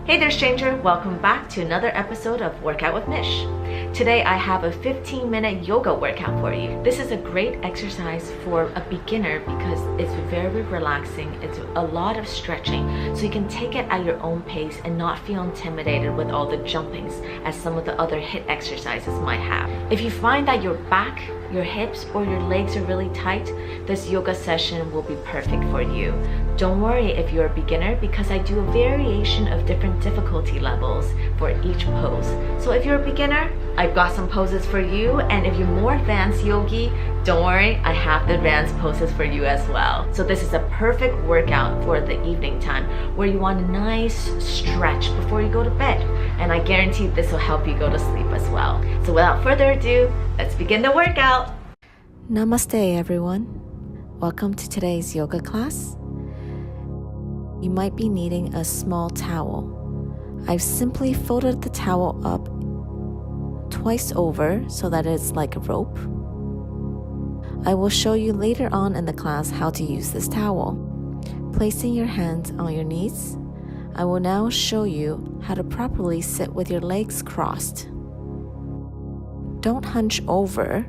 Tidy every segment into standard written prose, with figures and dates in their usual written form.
Hey there, stranger. Welcome back to another episode of Workout with Mish. Today I have a 15-minute yoga workout for you. This is a great exercise for a beginner because it's very relaxing. It's a lot of stretching, so you can take it at your own pace and not feel intimidated with all the jumpings as some of the other HIIT exercises might have. If you find that your back, your hips, or your legs are really tight, this yoga session will be perfect for you. Don't worry if you're a beginner because I do a variation of different difficulty levels for each pose. So if you're a beginner, I've got some poses for you, and if you're more advanced yogi, don't worry, I have the advanced poses for you as well. So this is a perfect workout for the evening time where you want a nice stretch before you go to bed. And I guarantee this will help you go to sleep as well. So without further ado, let's begin the workout. Namaste everyone. Welcome to today's yoga class. You might be needing a small towel. I've simply folded the towel up twice over so that it's like a rope. I will show you later on in the class how to use this towel. Placing your hands on your knees, I will now show you how to properly sit with your legs crossed. Don't hunch over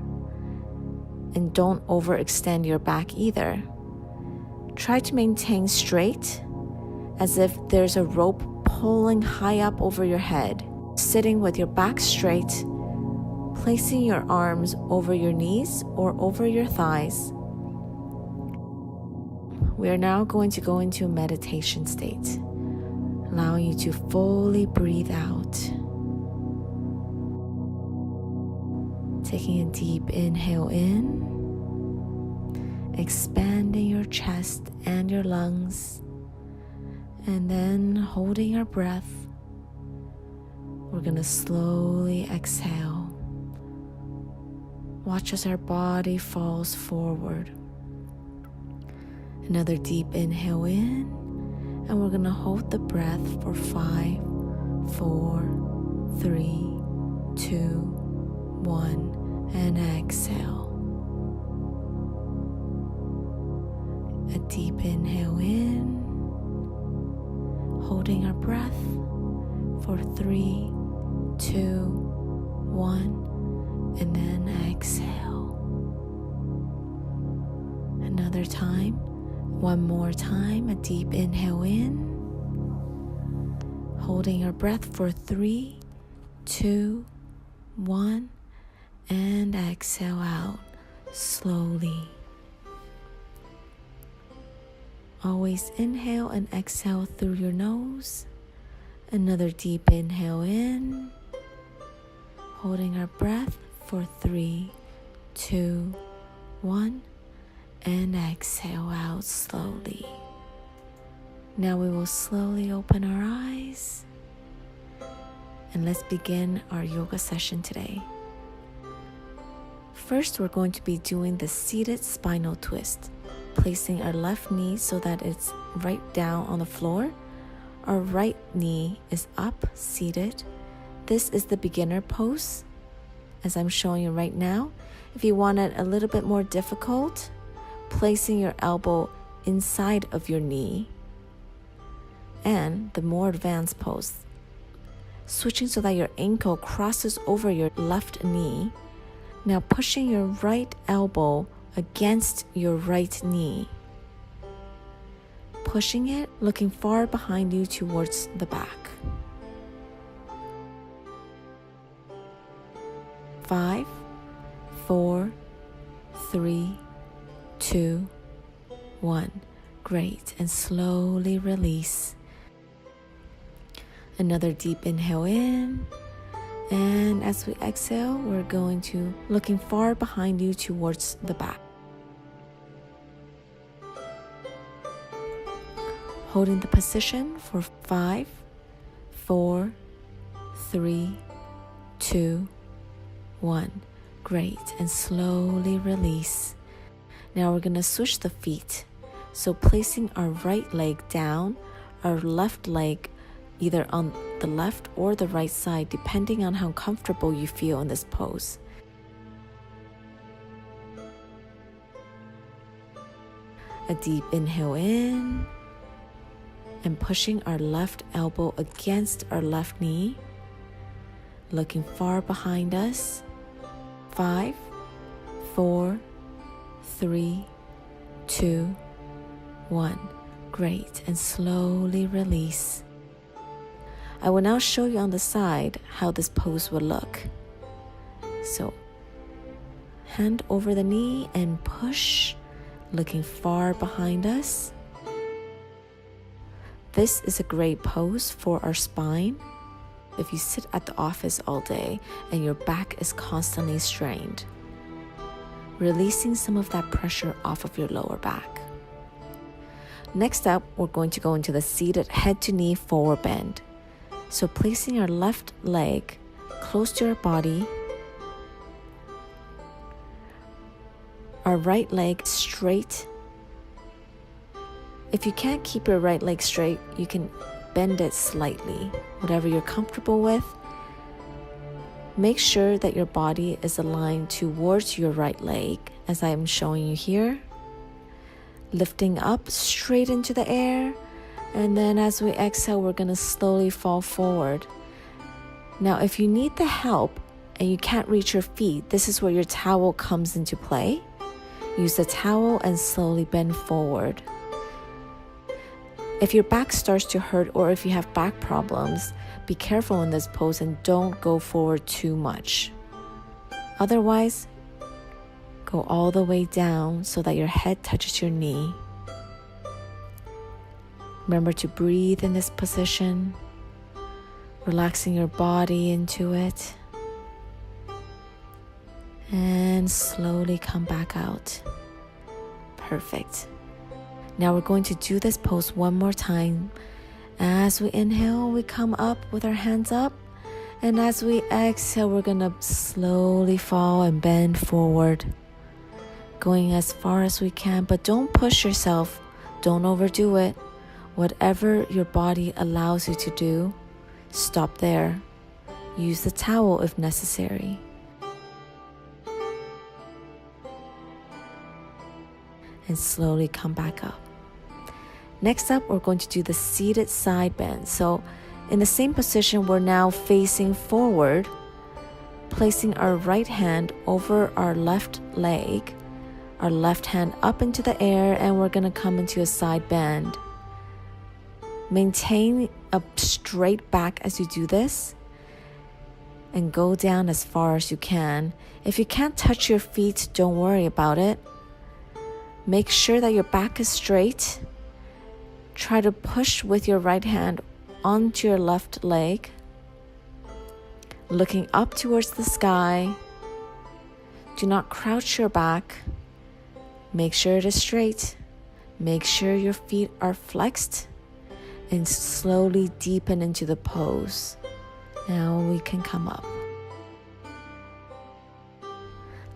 and don't overextend your back either. Try to maintain straight as if there's a rope pulling high up over your head. Sitting with your back straight, placing your arms over your knees or over your thighs. We are now going to go into a meditation state, allowing you to fully breathe out. Taking a deep inhale in, expanding your chest and your lungs, and then holding our breath. We're going to slowly exhale. Watch as our body falls forward. Another deep inhale in, and we're going to hold the breath for 5, 4, 3, 2, 1, and exhale. A deep inhale in, holding our breath for 3, 2, 1, and then exhale. Another time, one more time, a deep inhale in, holding our breath for 3, 2, 1, and exhale out slowly. Always inhale and exhale through your nose. Another deep inhale in, holding our breath for 3, 2, 1, and exhale out slowly. Now we will slowly open our eyes, and let's begin our yoga session today. First, we're going to be doing the seated spinal twist, placing our left knee so that it's right down on the floor. Our right knee is up, seated. This is the beginner pose, as I'm showing you right now. If you want it a little bit more difficult, placing your elbow inside of your knee. And the more advanced pose, switching so that your ankle crosses over your left knee. Now pushing your right elbow against your right knee. Pushing it, looking far behind you towards the back. 5, 4, 3, 2, 1. Great. And slowly release. Another deep inhale in. And as we exhale, we're going to looking far behind you towards the back. Holding the position for 5, 4, 3, 2, 1. Great. And slowly release. Now we're going to switch the feet. So placing our right leg down, our left leg either on the left or the right side, depending on how comfortable you feel in this pose. A deep inhale in, and pushing our left elbow against our left knee, looking far behind us. 5, 4, 3, 2, 1. Great. And slowly release. I will now show you on the side how this pose will look. So, hand over the knee and push, looking far behind us. This is a great pose for our spine. If you sit at the office all day and your back is constantly strained, releasing some of that pressure off of your lower back. Next up, we're going to go into the seated head to knee forward bend. So placing our left leg close to our body, our right leg straight. If you can't keep your right leg straight, you can bend it slightly, whatever you're comfortable with. Make sure that your body is aligned towards your right leg, as I'm showing you here. Lifting up straight into the air, and then as we exhale, we're going to slowly fall forward. Now, if you need the help and you can't reach your feet, this is where your towel comes into play. Use the towel and slowly bend forward. If your back starts to hurt or if you have back problems, be careful in this pose and don't go forward too much. Otherwise, go all the way down so that your head touches your knee. Remember to breathe in this position, relaxing your body into it, and slowly come back out. Perfect. Now we're going to do this pose one more time. As we inhale, we come up with our hands up. And as we exhale, we're going to slowly fall and bend forward, going as far as we can. But don't push yourself. Don't overdo it. Whatever your body allows you to do, stop there. Use the towel if necessary. And slowly come back up. Next up, we're going to do the seated side bend. So in the same position, we're now facing forward, placing our right hand over our left leg, our left hand up into the air, and we're going to come into a side bend. Maintain a straight back as you do this and go down as far as you can. If you can't touch your feet, don't worry about it. Make sure that your back is straight. Try to push with your right hand onto your left leg, looking up towards the sky. Do not crouch your back. Make sure it is straight. Make sure your feet are flexed and slowly deepen into the pose. Now we can come up.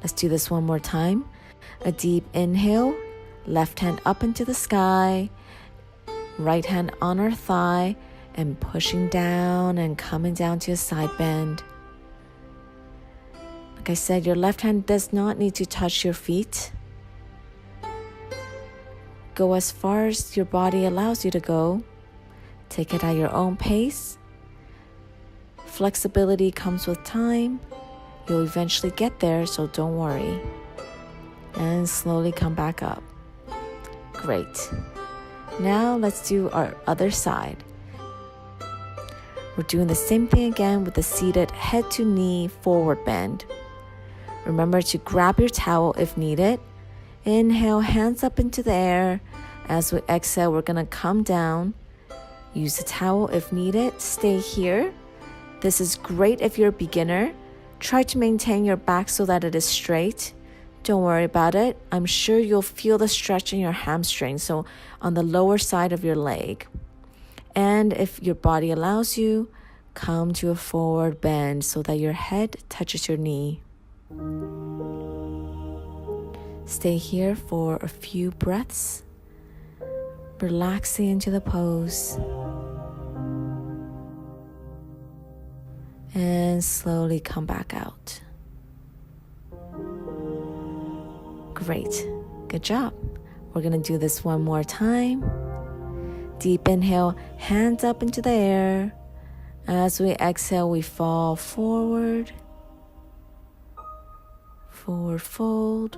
Let's do this one more time. A deep inhale, left hand up into the sky, right hand on our thigh, and pushing down and coming down to a side bend. Like I said, your left hand does not need to touch your feet. Go as far as your body allows you to go. Take it at your own pace. Flexibility comes with time. You'll eventually get there, so don't worry. And slowly come back up. Great. Now let's do our other side. We're doing the same thing again with the seated head to knee forward bend. Remember to grab your towel if needed. Inhale, hands up into the air. As we exhale, we're going to come down. Use the towel if needed. Stay here. This is great if you're a beginner. Try to maintain your back so that it is straight. Don't worry about it. I'm sure you'll feel the stretch in your hamstring, so on the lower side of your leg. And if your body allows you, come to a forward bend so that your head touches your knee. Stay here for a few breaths, relaxing into the pose. And slowly come back out. Great. Good job. We're going to do this one more time. Deep inhale, hands up into the air. As we exhale, we fall forward, forward fold,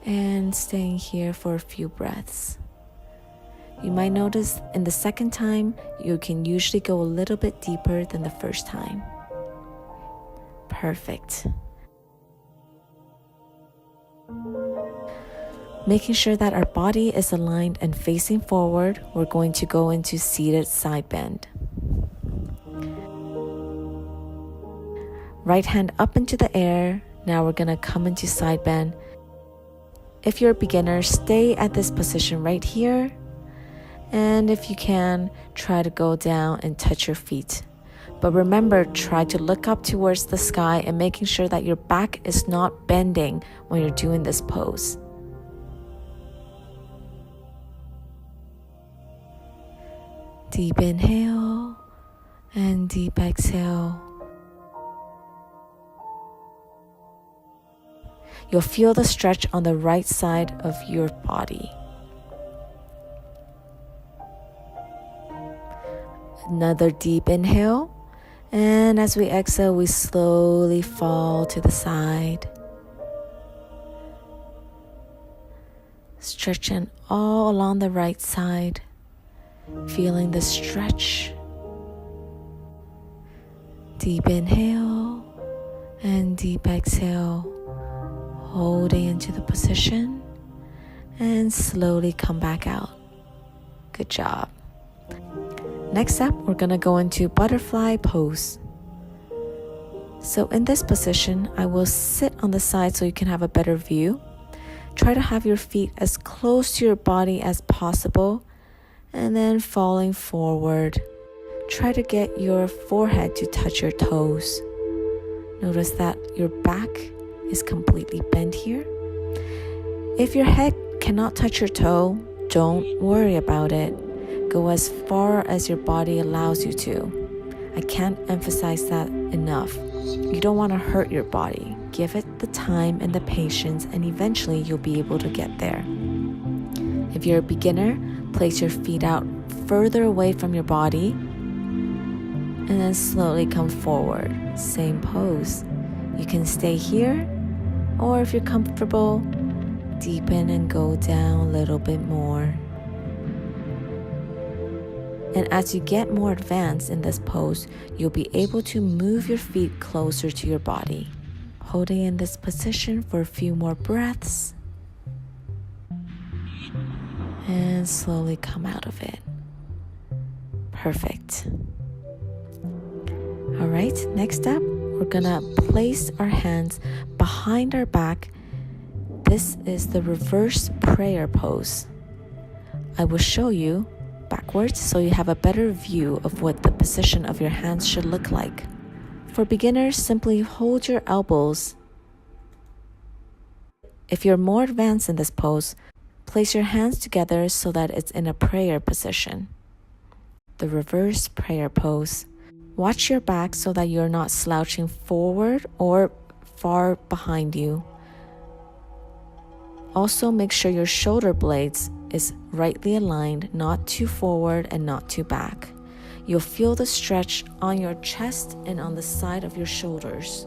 and staying here for a few breaths. You might notice in the second time, you can usually go a little bit deeper than the first time. Perfect. Making sure that our body is aligned and facing forward, we're going to go into seated side bend. Right hand up into the air. Now we're going to come into side bend. If you're a beginner, stay at this position right here. And if you can, try to go down and touch your feet. But remember, try to look up towards the sky and making sure that your back is not bending when you're doing this pose. Deep inhale and deep exhale. You'll feel the stretch on the right side of your body. Another deep inhale. And as we exhale, we slowly fall to the side. Stretching all along the right side. Feeling the stretch. Deep inhale and deep exhale. Holding into the position and slowly come back out. Good job. Next up, we're going to go into butterfly pose. So in this position, I will sit on the side so you can have a better view. Try to have your feet as close to your body as possible and then falling forward. Try to get your forehead to touch your toes. Notice that your back is completely bent here. If your head cannot touch your toe, don't worry about it. Go as far as your body allows you to. I can't emphasize that enough. You don't want to hurt your body. Give it the time and the patience, and eventually you'll be able to get there. If you're a beginner, place your feet out further away from your body and then slowly come forward. Same pose. You can stay here, or if you're comfortable, deepen and go down a little bit more. And as you get more advanced in this pose, you'll be able to move your feet closer to your body. Holding in this position for a few more breaths. And slowly come out of it. Perfect. All right, next up, we're gonna place our hands behind our back. This is the reverse prayer pose. I will show you backwards so you have a better view of what the position of your hands should look like. For beginners, simply hold your elbows. If you're more advanced in this pose, place your hands together so that it's in a prayer position. The reverse prayer pose. Watch your back so that you're not slouching forward or far behind you. Also, make sure your shoulder blades is rightly aligned, not too forward and not too back. You'll feel the stretch on your chest and on the side of your shoulders.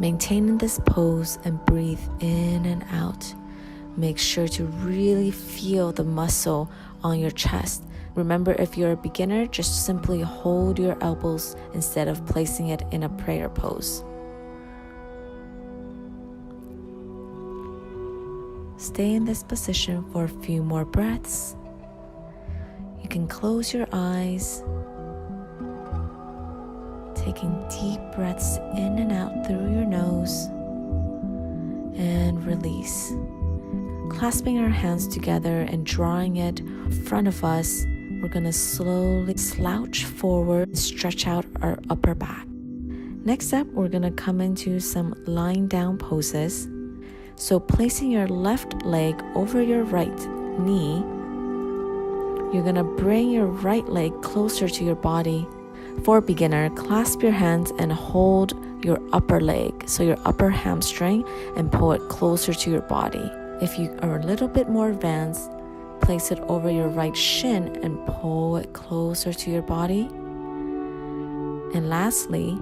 Maintaining this pose and breathe in and out. Make sure to really feel the muscle on your chest. Remember, if you're a beginner, just simply hold your elbows instead of placing it in a prayer pose. Stay in this position for a few more breaths. You can close your eyes, taking deep breaths in and out through your nose, and release. Clasping our hands together and drawing it in front of us, we're going to slowly slouch forward and stretch out our upper back. Next up, we're going to come into some lying down poses. So placing your left leg over your right knee, you're going to bring your right leg closer to your body. For a beginner, clasp your hands and hold your upper leg, so your upper hamstring, and pull it closer to your body. If you are a little bit more advanced, place it over your right shin and pull it closer to your body. And lastly,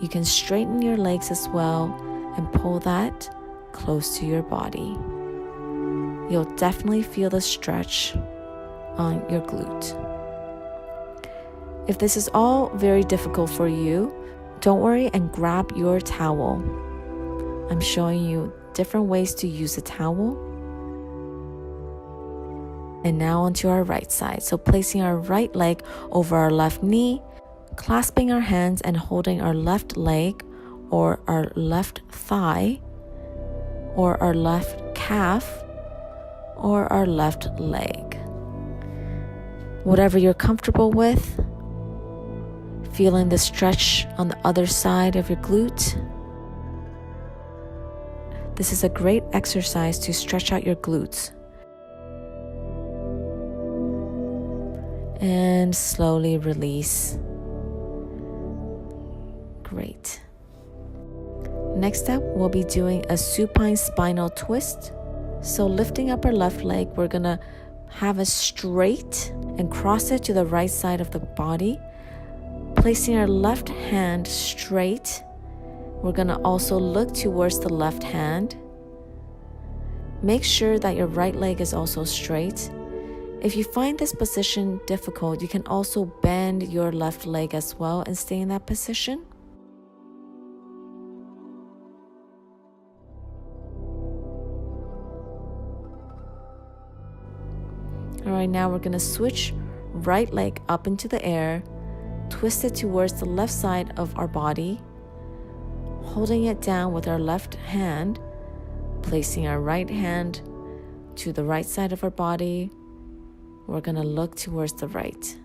you can straighten your legs as well and pull that close to your body. You'll definitely feel the stretch on your glute. If this is all very difficult for you, don't worry and grab your towel. I'm showing you different ways to use a towel. And now onto our right side. So placing our right leg over our left knee, clasping our hands and holding our left leg or our left thigh or our left calf or our left leg. Whatever you're comfortable with, feeling the stretch on the other side of your glute. This is a great exercise to stretch out your glutes. And slowly release. Great. Next up, we'll be doing a supine spinal twist. So lifting up our left leg, we're gonna have it straight and cross it to the right side of the body. Placing our left hand straight, we're gonna also look towards the left hand. Make sure that your right leg is also straight. If you find this position difficult, you can also bend your left leg as well and stay in that position. All right, now we're gonna switch right leg up into the air, twist it towards the left side of our body, holding it down with our left hand, placing our right hand to the right side of our body. We're gonna look towards the right.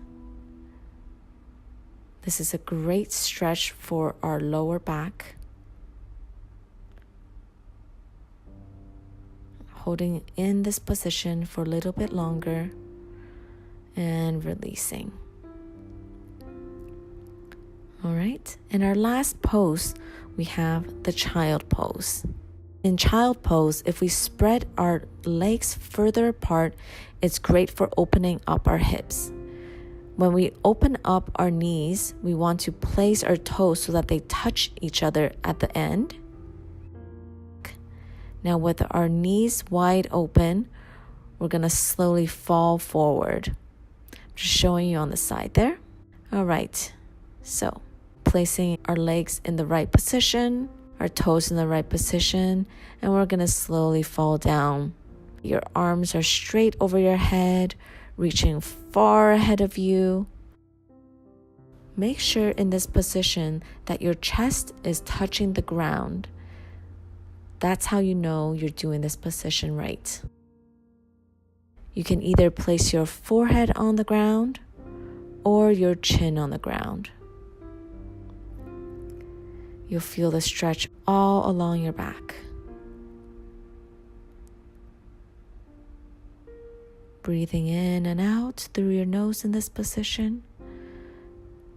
This is a great stretch for our lower back. Holding in this position for a little bit longer and releasing. All right, in our last pose, we have the child pose. In child pose, if we spread our legs further apart, it's great for opening up our hips. When we open up our knees, we want to place our toes so that they touch each other at the end. Now with our knees wide open, we're gonna slowly fall forward. I'm just showing you on the side there. All right, so placing our legs in the right position, our toes in the right position, and we're gonna slowly fall down. Your arms are straight over your head, reaching far ahead of you. Make sure in this position that your chest is touching the ground. That's how you know you're doing this position right. You can either place your forehead on the ground or your chin on the ground. You'll feel the stretch all along your back. Breathing in and out through your nose in this position.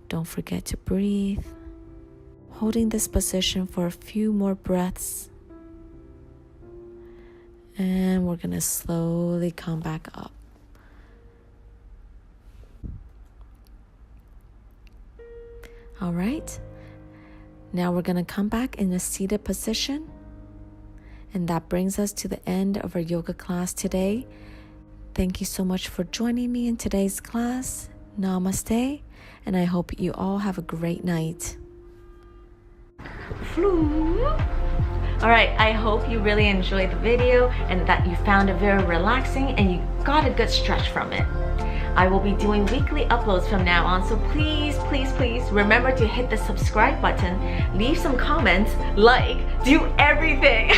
Don't forget to breathe. Holding this position for a few more breaths. And we're gonna slowly come back up. All right. Now we're gonna come back in a seated position. And that brings us to the end of our yoga class today. Thank you so much for joining me in today's class. Namaste. And I hope you all have a great night. All right, I hope you really enjoyed the video and that you found it very relaxing and you got a good stretch from it. I will be doing weekly uploads from now on, so please remember to hit the subscribe button, leave some comments, like, do everything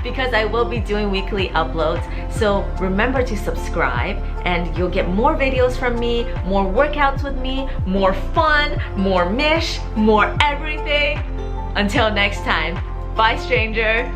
because I will be doing weekly uploads. So remember to subscribe and you'll get more videos from me, more workouts with me, more fun, more Mish, more everything. Until next time, bye stranger.